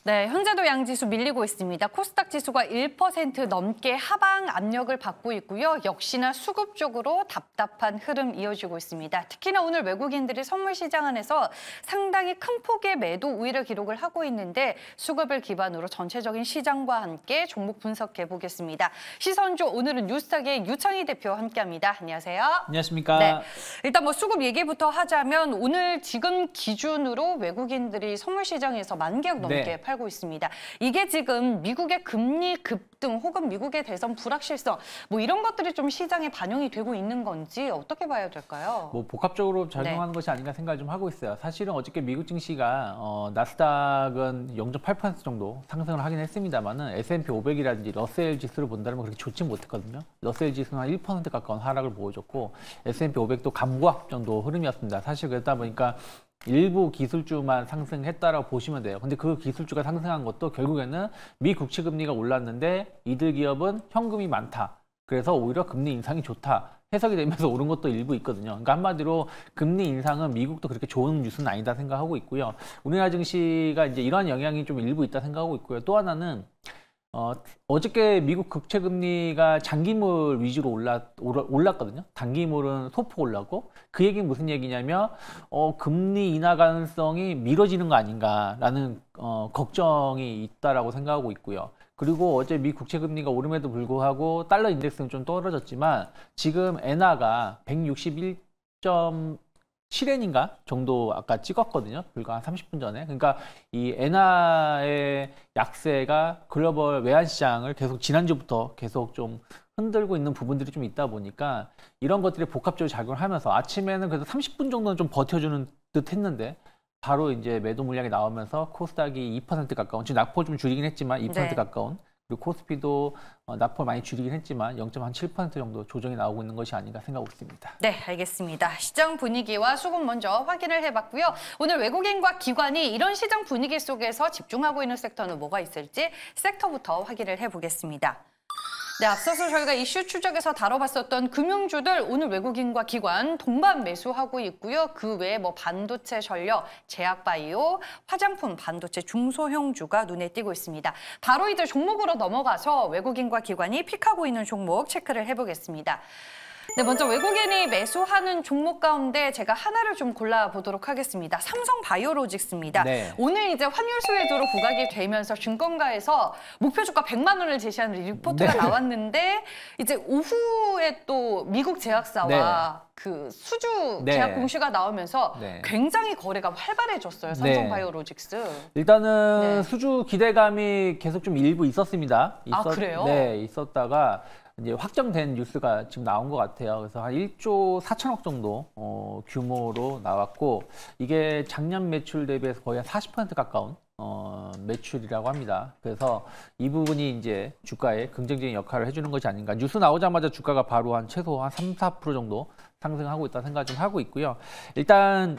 네, 현재도 양지수 밀리고 있습니다. 코스닥 지수가 1% 넘게 하방 압력을 받고 있고요. 역시나 수급 쪽으로 답답한 흐름 이어지고 있습니다. 특히나 오늘 외국인들이 선물 시장 안에서 상당히 큰 폭의 매도 우위를 기록을 하고 있는데 수급을 기반으로 전체적인 시장과 함께 종목 분석해 보겠습니다. 시선조 오늘은 뉴스탁의 유창희 대표와 함께합니다. 안녕하세요. 안녕하십니까. 네, 일단 수급 얘기부터 하자면 오늘 지금 기준으로 외국인들이 선물 시장에서 10,000개 넘게 팔고 있습니다. 이게 지금 미국의 금리 급등 혹은 미국의 대선 불확실성 이런 것들이 좀 시장에 반영이 되고 있는 건지 어떻게 봐야 될까요? 복합적으로 작용하는 것이 아닌가 생각을 좀 하고 있어요. 사실은 어저께 미국 증시가 나스닥은 0.8% 정도 상승을 하긴 했습니다만은 S&P 500이라든지 러셀 지수를 본다면 그렇게 좋지 못했거든요. 러셀 지수는 한 1% 가까운 하락을 보여줬고 S&P 500도 감고학 정도 흐름이었습니다. 사실 그러다 보니까 일부 기술주만 상승했다라고 보시면 돼요. 근데 그 기술주가 상승한 것도 결국에는 미 국채 금리가 올랐는데 이들 기업은 현금이 많다. 그래서 오히려 금리 인상이 좋다. 해석이 되면서 오른 것도 일부 있거든요. 그러니까 한마디로 금리 인상은 미국도 그렇게 좋은 뉴스는 아니다 생각하고 있고요. 우리나라 증시가 이제 이러한 영향이 좀 일부 있다 생각하고 있고요. 또 하나는 어저께 미국 국채 금리가 장기물 위주로 올랐거든요. 단기물은 소폭 올랐고 그 얘기는 무슨 얘기냐면 금리 인하 가능성이 미뤄지는 거 아닌가라는 걱정이 있다라고 생각하고 있고요. 그리고 어제 미 국채 금리가 오름에도 불구하고 달러 인덱스는 좀 떨어졌지만 지금 엔화가 161.7엔인가 정도 아까 찍었거든요. 불과 한 30분 전에. 그러니까 이 엔화의 약세가 글로벌 외환 시장을 계속 지난주부터 계속 좀 흔들고 있는 부분들이 좀 있다 보니까 이런 것들이 복합적으로 작용을 하면서 아침에는 그래도 30분 정도는 좀 버텨주는 듯 했는데 바로 이제 매도 물량이 나오면서 코스닥이 2% 가까운, 지금 낙폭 좀 줄이긴 했지만 2% 가까운, 그리고 코스피도 낙폭 많이 줄이긴 했지만 0.7% 정도 조정이 나오고 있는 것이 아닌가 생각하고 있습니다. 네, 알겠습니다. 시장 분위기와 수급 먼저 확인을 해봤고요. 오늘 외국인과 기관이 이런 시장 분위기 속에서 집중하고 있는 섹터는 뭐가 있을지 섹터부터 확인을 해보겠습니다. 네, 앞서서 저희가 이슈 추적에서 다뤄봤었던 금융주들 오늘 외국인과 기관 동반 매수하고 있고요. 그 외에 반도체 전력, 제약바이오, 화장품, 반도체 중소형주가 눈에 띄고 있습니다. 바로 이제 종목으로 넘어가서 외국인과 기관이 픽하고 있는 종목 체크를 해보겠습니다. 네, 먼저 외국인이 매수하는 종목 가운데 제가 하나를 좀 골라보도록 하겠습니다. 삼성바이오로직스입니다. 네. 오늘 이제 환율 수혜주로 부각이 되면서 증권가에서 목표 주가 100만 원을 제시하는 리포트가 나왔는데 이제 오후에 또 미국 제약사와 그 수주 계약 공시가 나오면서 굉장히 거래가 활발해졌어요. 삼성바이오로직스. 일단은 수주 기대감이 계속 좀 일부 있었습니다. 그래요? 네, 있었다가 이제 확정된 뉴스가 지금 나온 것 같아요. 그래서 한 1조 4천억 정도 규모로 나왔고 이게 작년 매출 대비해서 거의 한 40% 가까운 매출이라고 합니다. 그래서 이 부분이 이제 주가에 긍정적인 역할을 해주는 것이 아닌가. 뉴스 나오자마자 주가가 바로 최소 한 3~4% 정도 상승하고 있다 생각 좀 하고 있고요. 일단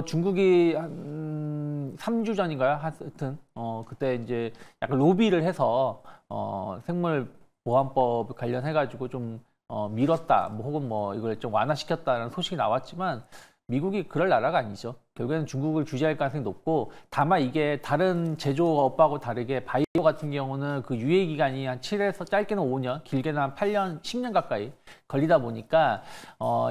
중국이 한 3주 전인가요? 하여튼 그때 이제 약간 로비를 해서 생물 보안법 관련해가지고 좀 미뤘다, 혹은 이걸 좀 완화시켰다는 소식이 나왔지만 미국이 그럴 나라가 아니죠. 결국에는 중국을 규제할 가능성이 높고 다만 이게 다른 제조업하고 다르게 바이오 같은 경우는 그 유예 기간이 한 7에서 짧게는 5년, 길게는 한 8년, 10년 가까이 걸리다 보니까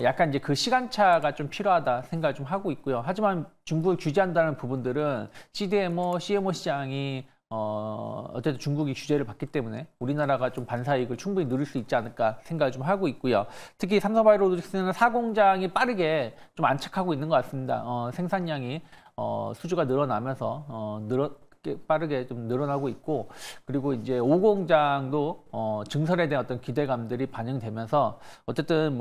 약간 이제 그 시간차가 좀 필요하다 생각을 좀 하고 있고요. 하지만 중국을 규제한다는 부분들은 CDMO, CMO 시장이 어쨌든 중국이 규제를 받기 때문에 우리나라가 좀 반사이익을 충분히 누릴 수 있지 않을까 생각을 좀 하고 있고요. 특히 삼성바이오로직스는 사공장이 빠르게 좀 안착하고 있는 것 같습니다. 생산량이 수주가 늘어나면서 빠르게 좀 늘어나고 있고, 그리고 이제 5공장도 증설에 대한 어떤 기대감들이 반영되면서 어쨌든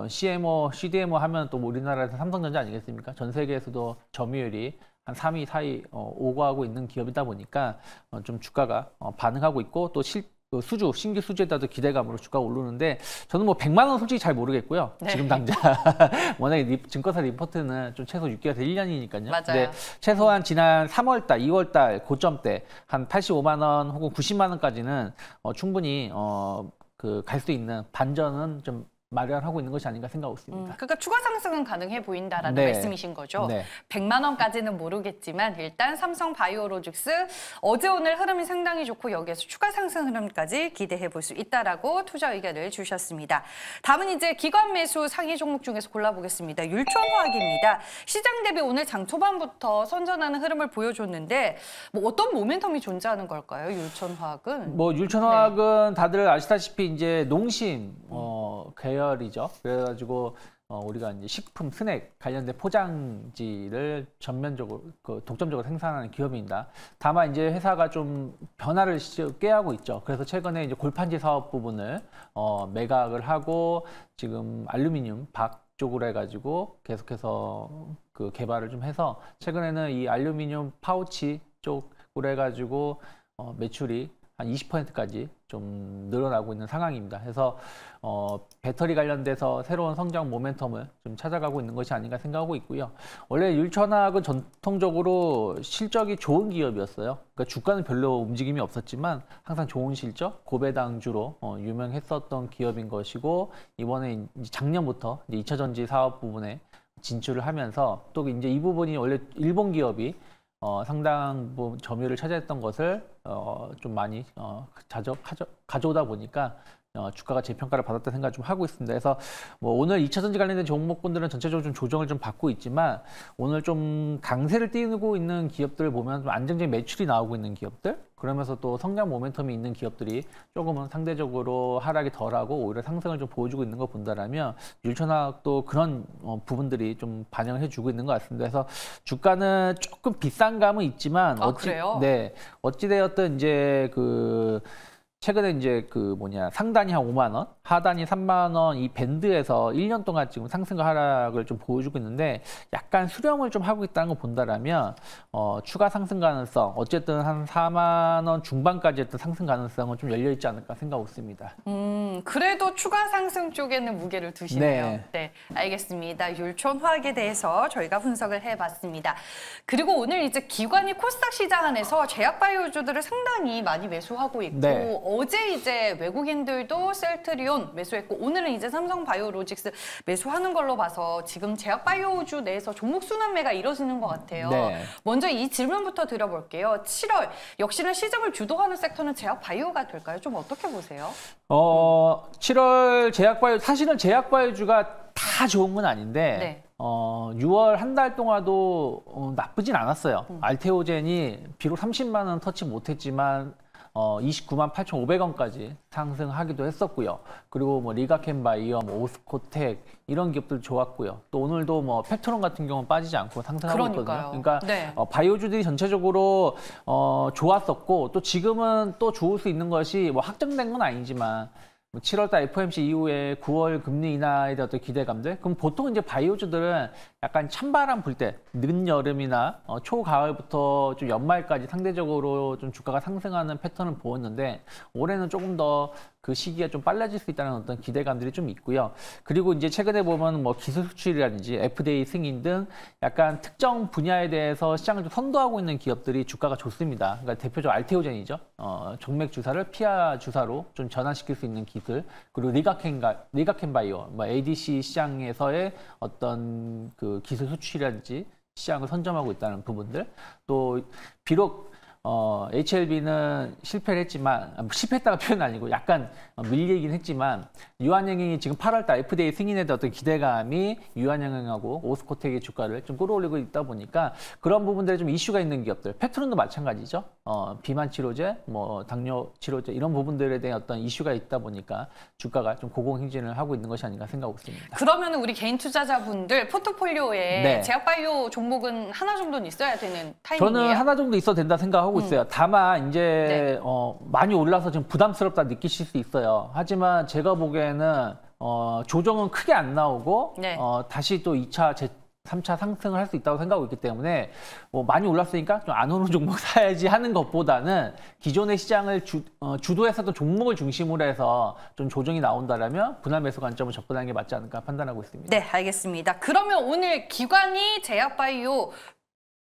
CMO, CDMO 하면 또 우리나라에서 삼성전자 아니겠습니까? 전 세계에서도 점유율이 한 3위, 4위 오고 하고 있는 기업이다 보니까 좀 주가가 반응하고 있고 또 신규 수주에다도 기대감으로 주가가 오르는데 저는 100만 원 솔직히 잘 모르겠고요. 지금 당장. 워낙에 증권사 리포트는 좀 최소 6개월에서 1년이니까요. 맞아요. 근데 최소한 지난 3월 달, 2월 달 고점 때 한 85만 원 혹은 90만 원까지는 충분히 갈 수 있는 반전은 좀 마련하고 있는 것이 아닌가 생각하고 있습니다. 그러니까 추가 상승은 가능해 보인다라는 네. 말씀이신 거죠. 네. 100만 원까지는 모르겠지만 일단 삼성 바이오로직스 어제 오늘 흐름이 상당히 좋고 여기에서 추가 상승 흐름까지 기대해 볼 수 있다라고 투자 의견을 주셨습니다. 다음은 이제 기관 매수 상위 종목 중에서 골라보겠습니다. 율촌화학입니다. 시장 대비 오늘 장 초반부터 선전하는 흐름을 보여줬는데 뭐 어떤 모멘텀이 존재하는 걸까요? 율촌화학은? 뭐 율촌화학은 다들 아시다시피 이제 농심 계열이죠. 그래가지고 우리가 이제 식품, 스낵 관련된 포장지를 전면적으로 독점적으로 생산하는 기업입니다. 다만 이제 회사가 좀 변화를 꾀하고 있죠. 그래서 최근에 이제 골판지 사업 부분을 매각을 하고 지금 알루미늄 박 쪽으로 해가지고 계속해서 그 개발을 좀 해서 최근에는 이 알루미늄 파우치 쪽으로 해가지고 매출이 한 20%까지 좀 늘어나고 있는 상황입니다. 그래서 배터리 관련돼서 새로운 성장 모멘텀을 좀 찾아가고 있는 것이 아닌가 생각하고 있고요. 원래 율천화학은 전통적으로 실적이 좋은 기업이었어요. 그러니까 주가는 별로 움직임이 없었지만 항상 좋은 실적, 고배당주로 유명했었던 기업인 것이고 이번에 이제 작년부터 이제 2차 전지 사업 부분에 진출을 하면서 또 이제 이 부분이 원래 일본 기업이 상당 부분 점유율을 차지했던 것을 좀 많이 가져오다 보니까 주가가 재평가를 받았다는 생각을 좀 하고 있습니다. 그래서 뭐 오늘 2차 전지 관련된 종목군들은 전체적으로 좀 조정을 좀 받고 있지만 오늘 좀 강세를 띄우고 있는 기업들을 보면 좀 안정적인 매출이 나오고 있는 기업들, 그러면서 또 성장 모멘텀이 있는 기업들이 조금은 상대적으로 하락이 덜하고 오히려 상승을 좀 보여주고 있는 거 본다라면 율천화학도 그런 부분들이 좀 반영을 해주고 있는 것 같습니다. 그래서 주가는 조금 비싼 감은 있지만 그래요? 어찌되었든 이제 최근에 이제 상단이 한 5만 원, 하단이 3만 원 이 밴드에서 1년 동안 지금 상승과 하락을 좀 보여주고 있는데 약간 수렴을 좀 하고 있다는 거 본다라면 추가 상승 가능성, 어쨌든 한 4만 원 중반까지 했던 상승 가능성은 좀 열려 있지 않을까 생각하고 있습니다. 그래도 추가 상승 쪽에는 무게를 두시네요. 네, 알겠습니다. 율촌화학에 대해서 저희가 분석을 해봤습니다. 그리고 오늘 이제 기관이 코스닥 시장 안에서 제약바이오주들을 상당히 많이 매수하고 있고 네. 어제 이제 외국인들도 셀트리온 매수했고 오늘은 이제 삼성 바이오로직스 매수하는 걸로 봐서 지금 제약바이오주 내에서 종목 순환매가 이뤄지는 것 같아요. 네. 먼저 이 질문부터 드려볼게요. 7월 역시나 시장을 주도하는 섹터는 제약바이오가 될까요? 좀 어떻게 보세요? 7월 제약바이오, 사실은 제약바이오주가 다 좋은 건 아닌데 네. 6월 한 달 동안도 나쁘진 않았어요. 알테오젠이 비록 30만 원 터치 못했지만 29만 8,500원까지 상승하기도 했었고요. 그리고 뭐 리가켄바이오, 오스코텍 이런 기업들 좋았고요. 또 오늘도 뭐 팩트론 같은 경우는 빠지지 않고 상승하고 있거든요. 그러니까 네. 바이오주들이 전체적으로 좋았었고 또 지금은 또 좋을 수 있는 것이 뭐 확정된 건 아니지만 7월달 FOMC 이후에 9월 금리 인하에 대한 어떤 기대감들? 그럼 보통 이제 바이오주들은 약간 찬바람 불 때, 늦여름이나 초가을부터 좀 연말까지 상대적으로 좀 주가가 상승하는 패턴을 보였는데 올해는 조금 더 그 시기가 좀 빨라질 수 있다는 어떤 기대감들이 좀 있고요. 그리고 이제 최근에 보면 뭐 기술 수출이라든지 FDA 승인 등 약간 특정 분야에 대해서 시장을 좀 선도하고 있는 기업들이 주가가 좋습니다. 그러니까 대표적으로 알테오젠이죠. 정맥 주사를 피하 주사로 좀 전환시킬 수 있는 기술, 그리고 리가켄바이오, 뭐 ADC 시장에서의 어떤 그 기술 수출이라든지 시장을 선점하고 있다는 부분들, 또 비록 HLB는 실패를 했지만, 실패했다가 표현은 아니고 약간 밀리긴 했지만 유한양행이 지금 8월달 FDA 승인에 대한 어떤 기대감이 유한양행하고 오스코텍의 주가를 좀 끌어올리고 있다 보니까 그런 부분들에 좀 이슈가 있는 기업들, 페트론도 마찬가지죠. 비만 치료제, 뭐 당뇨 치료제 이런 부분들에 대한 어떤 이슈가 있다 보니까 주가가 좀 고공행진을 하고 있는 것이 아닌가 생각하고 있습니다. 그러면 우리 개인 투자자분들 포트폴리오에 네. 제약바이오 종목은 하나 정도는 있어야 되는 타이밍이에요? 저는 하나 정도 있어도 된다 생각하고 있어요. 다만 이제 네. 많이 올라서 좀 부담스럽다 느끼실 수 있어요. 하지만 제가 보기에는 조정은 크게 안 나오고 네. 다시 또 2차, 3차 상승을 할 수 있다고 생각하고 있기 때문에 많이 올랐으니까 좀 안 오는 종목 사야지 하는 것보다는 기존의 시장을 주도했었던 종목을 중심으로 해서 좀 조정이 나온다라면 분할 매수 관점을 접근하는 게 맞지 않을까 판단하고 있습니다. 네, 알겠습니다. 그러면 오늘 기관이 제약바이오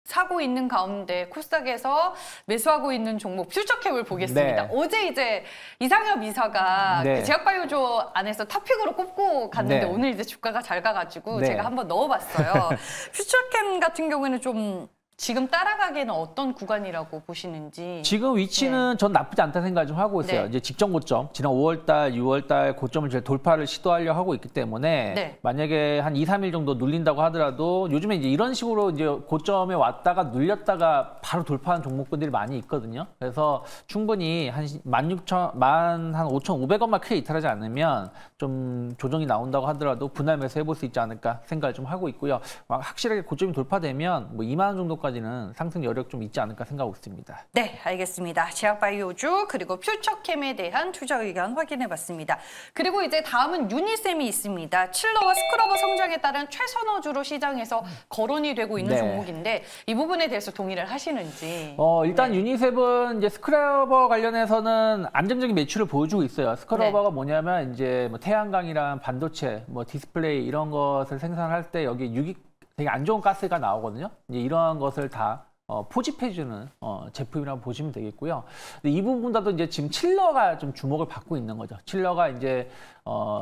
사고 있는 가운데 코스닥에서 매수하고 있는 종목 퓨처캡을 보겠습니다. 네. 어제 이제 이상엽 이사가 네. 그 제약바이오조 안에서 탑픽으로 꼽고 갔는데 네. 오늘 이제 주가가 잘 가가지고 네. 제가 한번 넣어봤어요. 퓨처캡 같은 경우에는 좀 지금 따라가기에는 어떤 구간이라고 보시는지. 지금 위치는 전 나쁘지 않다 생각 좀 하고 있어요. 네. 이제 직전 고점, 지난 5월달, 6월달 고점을 이제 돌파를 시도하려 하고 있기 때문에 네. 만약에 한 2, 3일 정도 눌린다고 하더라도 요즘에 이제 이런 식으로 이제 고점에 왔다가 눌렸다가 바로 돌파하는 종목군들이 많이 있거든요. 그래서 충분히 한 5,500원만 크게 이탈하지 않으면 좀 조정이 나온다고 하더라도 분할 매수 해볼 수 있지 않을까 생각을 좀 하고 있고요. 확실하게 고점이 돌파되면 뭐 2만 원 정도까지 는 상승 여력 좀 있지 않을까 생각하고 있습니다. 네, 알겠습니다. 제약바이오주 그리고 퓨처캠에 대한 투자 의견 확인해봤습니다. 그리고 이제 다음은 유니셈이 있습니다. 칠러와 스크러버 성장에 따른 최선호주로 시장에서 거론이 되고 있는 네. 종목인데 이 부분에 대해서 동의를 하시는지. 일단 네. 유니셉은 이제 스크러버 관련해서는 안정적인 매출을 보여주고 있어요. 스크러버가 뭐냐면 이제 뭐 태양광이랑 반도체, 뭐 디스플레이 이런 것을 생산할 때 여기 유기 되게 안 좋은 가스가 나오거든요. 이제 이러한 것을 다 포집해주는 제품이라고 보시면 되겠고요. 근데 이 부분과도 이제 지금 칠러가 좀 주목을 받고 있는 거죠. 칠러가 이제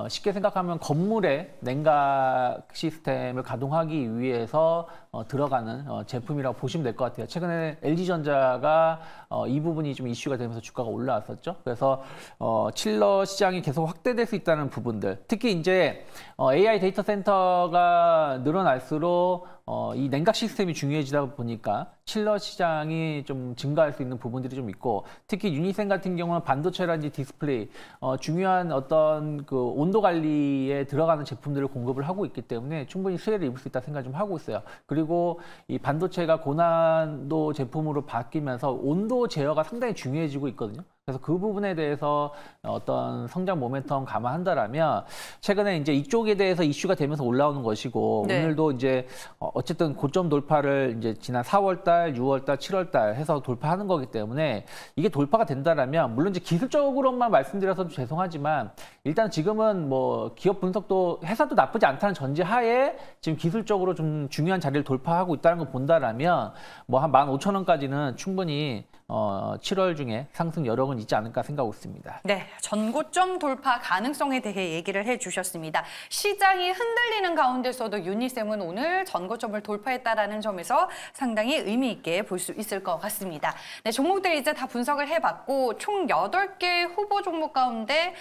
쉽게 생각하면 건물에 냉각 시스템을 가동하기 위해서 들어가는 제품이라고 보시면 될 것 같아요. 최근에 LG전자가 이 부분이 좀 이슈가 되면서 주가가 올라왔었죠. 그래서 칠러 시장이 계속 확대될 수 있다는 부분들, 특히 이제 AI 데이터 센터가 늘어날수록 이 냉각 시스템이 중요해지다 보니까 칠러 시장이 좀 증가할 수 있는 부분들이 좀 있고, 특히 유니셈 같은 경우는 반도체라든지 디스플레이 중요한 어떤 그 온도 관리에 들어가는 제품들을 공급을 하고 있기 때문에 충분히 수혜를 입을 수 있다 생각 좀 하고 있어요. 그리고 이 반도체가 고난도 제품으로 바뀌면서 온도 제어가 상당히 중요해지고 있거든요. 그래서 그 부분에 대해서 어떤 성장 모멘텀 감안한다라면 최근에 이제 이쪽에 대해서 이슈가 되면서 올라오는 것이고, 네. 오늘도 이제 어쨌든 고점 돌파를 이제 지난 4월달, 6월달, 7월달 해서 돌파하는 거기 때문에 이게 돌파가 된다라면, 물론 이제 기술적으로만 말씀드려서 죄송하지만 일단 지금은 뭐 기업 분석도 회사도 나쁘지 않다는 전제하에 지금 기술적으로 좀 중요한 자리를 돌파하고 있다는 걸 본다라면 뭐 한 15,000원까지는 충분히 7월 중에 상승 여력은 있지 않을까 생각하고 있습니다. 네, 전고점 돌파 가능성에 대해 얘기를 해주셨습니다. 시장이 흔들리는 가운데서도 유니셈은 오늘 전고점을 돌파했다라는 점에서 상당히 의미 있게 볼 수 있을 것 같습니다. 네, 종목들 이제 다 분석을 해봤고 총 8개 후보 종목 가운데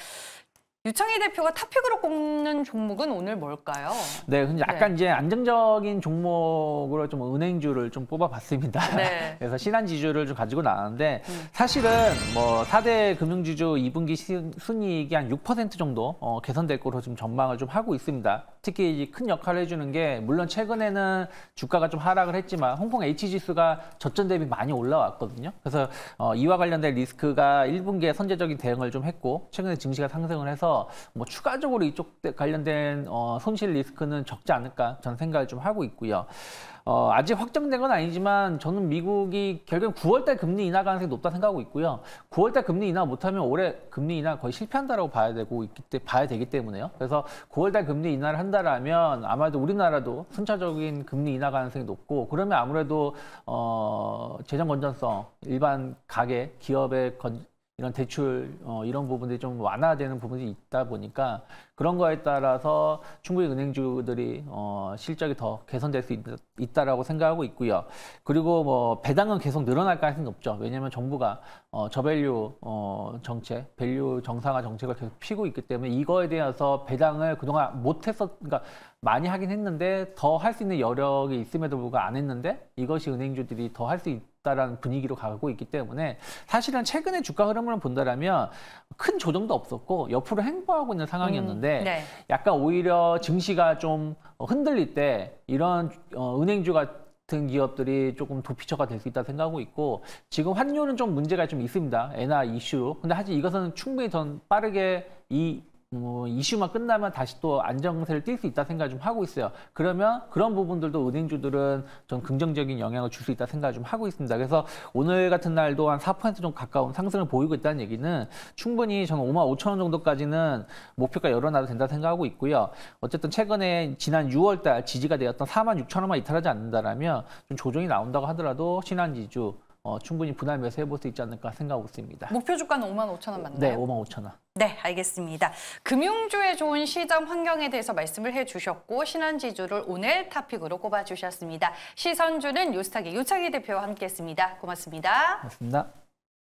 유창희 대표가 탑픽으로 꼽는 종목은 오늘 뭘까요? 네, 근데 약간 이제 안정적인 종목으로 좀 은행주를 좀 뽑아봤습니다. 네. 그래서 신한지주를 좀 가지고 나왔는데 사실은 뭐 4대 금융지주 2분기 순이익이 한 6% 정도 개선될 거로 지금 전망을 좀 하고 있습니다. 특히 큰 역할을 해주는 게, 물론 최근에는 주가가 좀 하락을 했지만 홍콩 H지수가 저점 대비 많이 올라왔거든요. 그래서 이와 관련된 리스크가 1분기에 선제적인 대응을 좀 했고, 최근에 증시가 상승을 해서 뭐 추가적으로 이쪽 관련된 손실 리스크는 적지 않을까 저는 생각을 좀 하고 있고요. 아직 확정된 건 아니지만 저는 미국이 결국 9월달 금리 인하 가능성이 높다 생각하고 있고요. 9월달 금리 인하 못하면 올해 금리 인하 거의 실패한다라고 봐야 되기 때문에요. 그래서 9월달 금리 인하를 한다라면 아마도 우리나라도 순차적인 금리 인하 가능성이 높고, 그러면 아무래도 재정 건전성, 일반 가계, 기업의 이런 대출 이런 부분들이 좀 완화되는 부분이 있다 보니까 그런 거에 따라서 충분히 은행주들이 실적이 더 개선될 수 있다라고 생각하고 있고요. 그리고 뭐 배당은 계속 늘어날 가능성이 높죠. 왜냐하면 정부가 저밸류 정책, 밸류 정상화 정책을 계속 피고 있기 때문에 이거에 대해서 배당을 그동안 그러니까 많이 하긴 했는데 더 할 수 있는 여력이 있음에도 불구하고 안 했는데 이것이 은행주들이 더 할 수 있다라는 분위기로 가고 있기 때문에 사실은 최근에 주가 흐름을 본다라면 큰 조정도 없었고 옆으로 횡보하고 있는 상황이었는데 네. 약간 오히려 증시가 좀 흔들릴 때 이런 은행주 같은 기업들이 조금 도피처가 될 수 있다 생각하고 있고, 지금 환율은 좀 문제가 좀 있습니다. 엔화 이슈로. 근데 사실 이것은 충분히 더 빠르게 이 이슈만 끝나면 다시 또 안정세를 띌 수 있다 생각 좀 하고 있어요. 그러면 그런 부분들도 은행주들은 좀 긍정적인 영향을 줄 수 있다 생각 좀 하고 있습니다. 그래서 오늘 같은 날도 한 4% 정도 가까운 상승을 보이고 있다는 얘기는 충분히 저는 55,000원 정도까지는 목표가 열어놔도 된다 생각하고 있고요. 어쨌든 최근에 지난 6월 달 지지가 되었던 46,000원만 이탈하지 않는다라면 좀 조정이 나온다고 하더라도 신한지주 충분히 분할 매수해볼 수 있지 않을까 생각하고 있습니다. 목표 주가는 55,000원 맞나요? 네, 55,000원. 네, 알겠습니다. 금융주의 좋은 시장 환경에 대해서 말씀을 해주셨고 신한지주를 오늘 탑픽으로 꼽아주셨습니다. 시선주는 요스타기 요창희 대표와 함께했습니다. 고맙습니다. 고맙습니다.